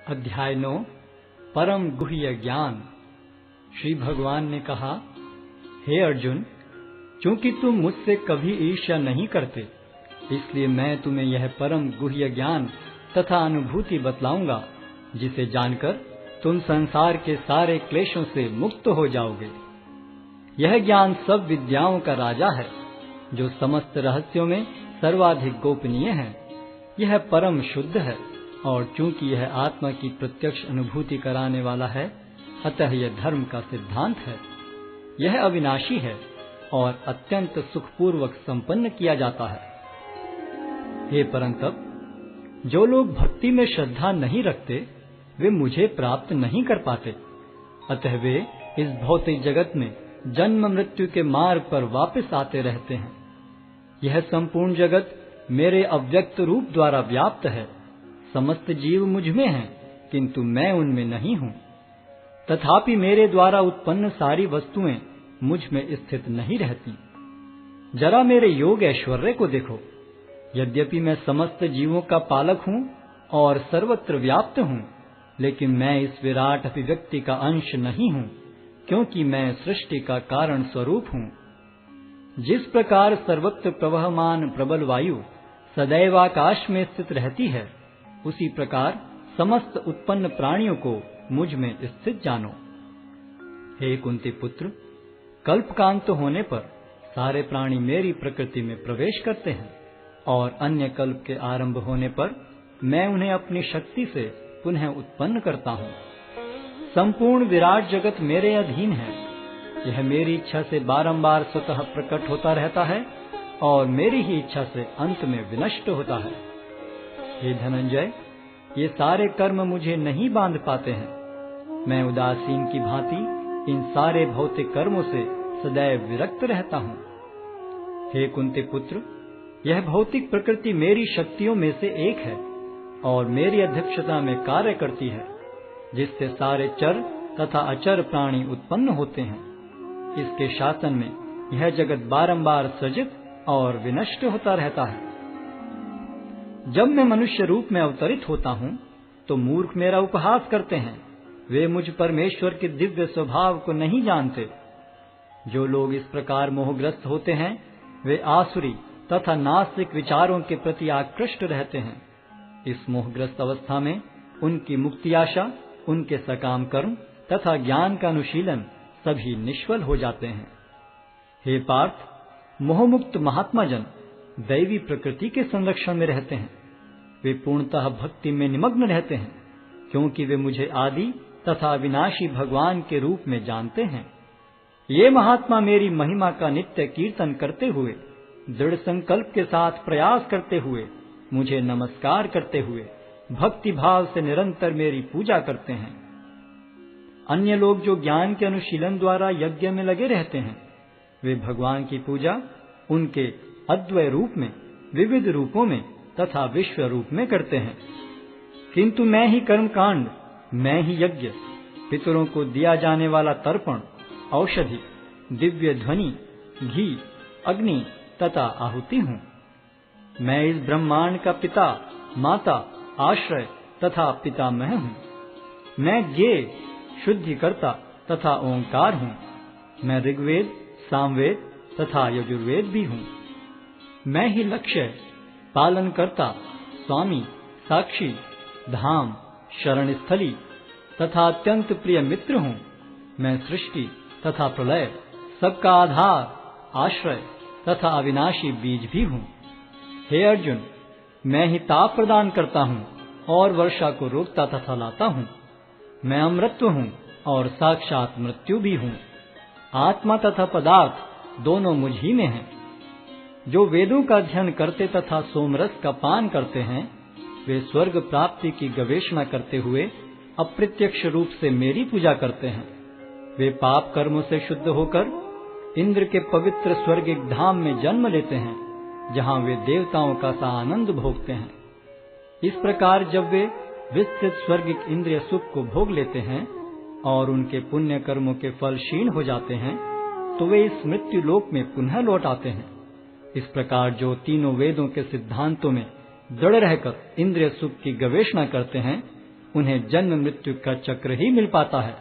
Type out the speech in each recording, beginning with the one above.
अध्याय 9 परम गुह्य ज्ञान। श्री भगवान ने कहा, हे अर्जुन, चूंकि तुम मुझसे कभी ईर्ष्या नहीं करते, इसलिए मैं तुम्हें यह परम गुह्य ज्ञान तथा अनुभूति बतलाऊंगा, जिसे जानकर तुम संसार के सारे क्लेशों से मुक्त हो जाओगे। यह ज्ञान सब विद्याओं का राजा है, जो समस्त रहस्यों में सर्वाधिक गोपनीय है। यह परम शुद्ध है, और चूंकि यह आत्मा की प्रत्यक्ष अनुभूति कराने वाला है, अतः यह धर्म का सिद्धांत है। यह अविनाशी है और अत्यंत सुखपूर्वक संपन्न किया जाता है। हे परंतप, जो लोग भक्ति में श्रद्धा नहीं रखते, वे मुझे प्राप्त नहीं कर पाते। अतः वे इस भौतिक जगत में जन्म मृत्यु के मार्ग पर वापस आते रहते हैं। यह संपूर्ण जगत मेरे अव्यक्त रूप द्वारा व्याप्त है। समस्त जीव मुझ में हैं, किंतु मैं उनमें नहीं हूँ। तथापि मेरे द्वारा उत्पन्न सारी वस्तुएं मुझ में स्थित नहीं रहती। जरा मेरे योग ऐश्वर्य को देखो। यद्यपि मैं समस्त जीवों का पालक हूँ और सर्वत्र व्याप्त हूँ, लेकिन मैं इस विराट अभिव्यक्ति का अंश नहीं हूँ, क्योंकि मैं सृष्टि का कारण स्वरूप हूँ। जिस प्रकार सर्वत्र प्रवहमान प्रबल वायु सदैव आकाश में स्थित रहती है, उसी प्रकार समस्त उत्पन्न प्राणियों को मुझ में स्थित जानो। हे कुंती पुत्र, कल्पकांत होने पर सारे प्राणी मेरी प्रकृति में प्रवेश करते हैं, और अन्य कल्प के आरंभ होने पर मैं उन्हें अपनी शक्ति से पुनः उत्पन्न करता हूँ। संपूर्ण विराट जगत मेरे अधीन है। यह मेरी इच्छा से बारंबार स्वतः प्रकट होता रहता है और मेरी ही इच्छा से अंत में विनष्ट होता है। हे धनंजय, ये सारे कर्म मुझे नहीं बांध पाते हैं। मैं उदासीन की भांति इन सारे भौतिक कर्मों से सदैव विरक्त रहता हूँ। हे कुंती पुत्र, यह भौतिक प्रकृति मेरी शक्तियों में से एक है और मेरी अध्यक्षता में कार्य करती है, जिससे सारे चर तथा अचर प्राणी उत्पन्न होते हैं। इसके शासन में यह जगत बारंबार सृजित और विनष्ट होता रहता है। जब मैं मनुष्य रूप में अवतरित होता हूँ, तो मूर्ख मेरा उपहास करते हैं। वे मुझ परमेश्वर के दिव्य स्वभाव को नहीं जानते। जो लोग इस प्रकार मोहग्रस्त होते हैं, वे आसुरी तथा नास्तिक विचारों के प्रति आकृष्ट रहते हैं। इस मोहग्रस्त अवस्था में उनकी मुक्ति आशा, उनके सकाम कर्म तथा ज्ञान का अनुशीलन सभी निष्फल हो जाते हैं। हे पार्थ, मोहमुक्त महात्मा जन दैवी प्रकृति के संरक्षण में रहते हैं। वे पूर्णतः भक्ति में निमग्न रहते हैं, क्योंकि वे मुझे आदि तथा विनाशी भगवान के रूप में जानते हैं। ये महात्मा मेरी महिमा का नित्य कीर्तन करते हुए, दृढ़ संकल्प के साथ प्रयास करते हुए, मुझे नमस्कार करते हुए भक्ति भाव से निरंतर मेरी पूजा करते हैं। अन्य लोग जो ज्ञान के अनुशीलन द्वारा यज्ञ में लगे रहते हैं, वे भगवान की पूजा उनके अद्वय रूप में, विविध रूपों में तथा विश्व रूप में करते हैं। किंतु मैं ही कर्मकांड, मैं ही यज्ञ, पितरों को दिया जाने वाला तर्पण, औषधि, दिव्य ध्वनि, घी, अग्नि तथा आहुति हूँ। मैं इस ब्रह्मांड का पिता, माता, आश्रय तथा पितामह हूँ। मैं ज्ञेय, शुद्धिकर्ता तथा ओंकार हूँ। मैं ऋग्वेद, सामवेद तथा यजुर्वेद भी हूँ। मैं ही लक्ष्य, पालनकर्ता, स्वामी, साक्षी, धाम, शरण स्थली तथा अत्यंत प्रिय मित्र हूँ। मैं सृष्टि तथा प्रलय, सबका आधार, आश्रय तथा अविनाशी बीज भी हूँ। हे अर्जुन, मैं ही ताप प्रदान करता हूँ और वर्षा को रोकता तथा लाता हूँ। मैं अमृत्व हूँ और साक्षात मृत्यु भी हूँ। आत्मा तथा पदार्थ दोनों मुझ ही में हैं। जो वेदों का अध्ययन करते तथा सोमरस का पान करते हैं, वे स्वर्ग प्राप्ति की गवेषणा करते हुए अप्रत्यक्ष रूप से मेरी पूजा करते हैं। वे पाप कर्मों से शुद्ध होकर इंद्र के पवित्र स्वर्गिक धाम में जन्म लेते हैं, जहाँ वे देवताओं का सा आनंद भोगते हैं। इस प्रकार जब वे विस्तृत स्वर्गिक इंद्रिय सुख को भोग लेते हैं और उनके पुण्य कर्मों के फल क्षीण हो जाते हैं, तो वे इस मृत्यु लोक में पुनः लौट आते हैं। इस प्रकार जो तीनों वेदों के सिद्धांतों में दृढ़ रहकर इंद्रिय सुख की गवेषणा करते हैं, उन्हें जन्म मृत्यु का चक्र ही मिल पाता है।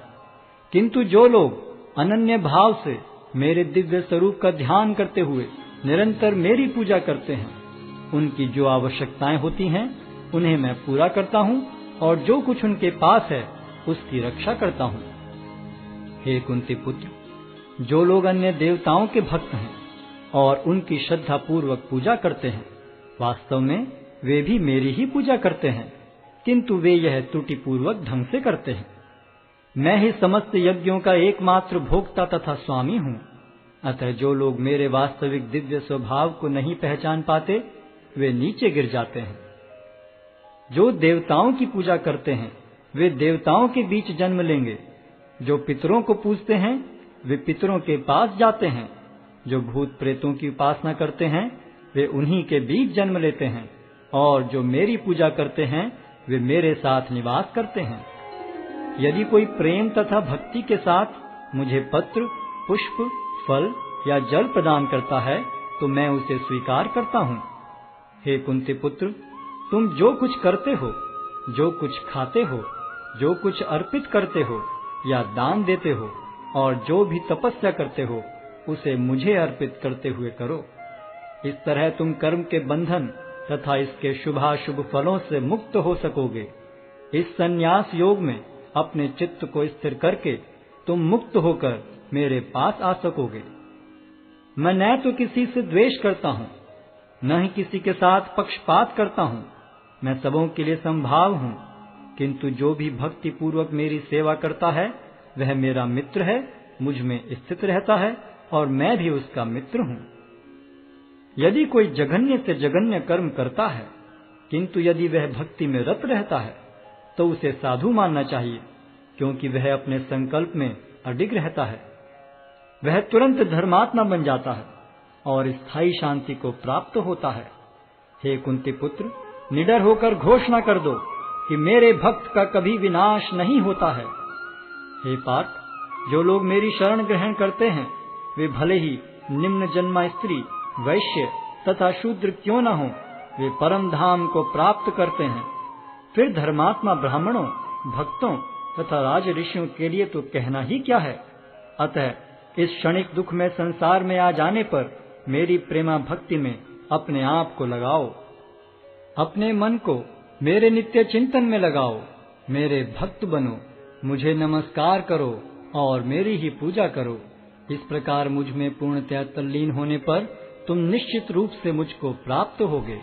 किंतु जो लोग अनन्य भाव से मेरे दिव्य स्वरूप का ध्यान करते हुए निरंतर मेरी पूजा करते हैं, उनकी जो आवश्यकताएं होती हैं उन्हें मैं पूरा करता हूँ और जो कुछ उनके पास है उसकी रक्षा करता हूँ। हे कुंती पुत्र, जो लोग अन्य देवताओं के भक्त हैं और उनकी श्रद्धा पूर्वक पूजा करते हैं, वास्तव में वे भी मेरी ही पूजा करते हैं, किंतु वे यह त्रुटिपूर्वक ढंग से करते हैं। मैं ही समस्त यज्ञों का एकमात्र भोक्ता तथा स्वामी हूँ। अतः जो लोग मेरे वास्तविक दिव्य स्वभाव को नहीं पहचान पाते, वे नीचे गिर जाते हैं। जो देवताओं की पूजा करते हैं वे देवताओं के बीच जन्म लेंगे। जो पितरों को पूजते हैं वे पितरों के पास जाते हैं। जो भूत प्रेतों की उपासना करते हैं वे उन्हीं के बीच जन्म लेते हैं। और जो मेरी पूजा करते हैं वे मेरे साथ निवास करते हैं। यदि कोई प्रेम तथा भक्ति के साथ मुझे पत्र, पुष्प, फल या जल प्रदान करता है तो मैं उसे स्वीकार करता हूँ। हे कुंती पुत्र, तुम जो कुछ करते हो, जो कुछ खाते हो, जो कुछ अर्पित करते हो या दान देते हो और जो भी तपस्या करते हो, उसे मुझे अर्पित करते हुए करो। इस तरह तुम कर्म के बंधन तथा इसके शुभाशुभ फलों से मुक्त हो सकोगे। इस संन्यास योग में अपने चित्त को स्थिर करके तुम मुक्त होकर मेरे पास आ सकोगे। मैं न तो किसी से द्वेष करता हूँ, न ही किसी के साथ पक्षपात करता हूँ। मैं सबों के लिए समभाव हूँ, किंतु जो भी भक्ति पूर्वक मेरी सेवा करता है वह मेरा मित्र है, मुझ में स्थित रहता है और मैं भी उसका मित्र हूँ। यदि कोई जघन्य से जघन्य कर्म करता है, किंतु यदि वह भक्ति में रत रहता है तो उसे साधु मानना चाहिए, क्योंकि वह अपने संकल्प में अडिग रहता है। वह तुरंत धर्मात्मा बन जाता है और स्थायी शांति को प्राप्त होता है। हे कुंती पुत्र, निडर होकर घोषणा कर दो कि मेरे भक्त का कभी विनाश नहीं होता है। हे पार्थ, जो लोग मेरी शरण ग्रहण करते हैं वे भले ही निम्न जन्मा स्त्री, वैश्य तथा शूद्र क्यों न हो, वे परम धाम को प्राप्त करते हैं। फिर धर्मात्मा ब्राह्मणों, भक्तों तथा राज ऋषियों के लिए तो कहना ही क्या है। अतः इस क्षणिक दुख में संसार में आ जाने पर मेरी प्रेमा भक्ति में अपने आप को लगाओ। अपने मन को मेरे नित्य चिंतन में लगाओ। मेरे भक्त बनो, मुझे नमस्कार करो और मेरी ही पूजा करो। इस प्रकार मुझ में पूर्णतः तल्लीन होने पर तुम निश्चित रूप से मुझको प्राप्त होगे।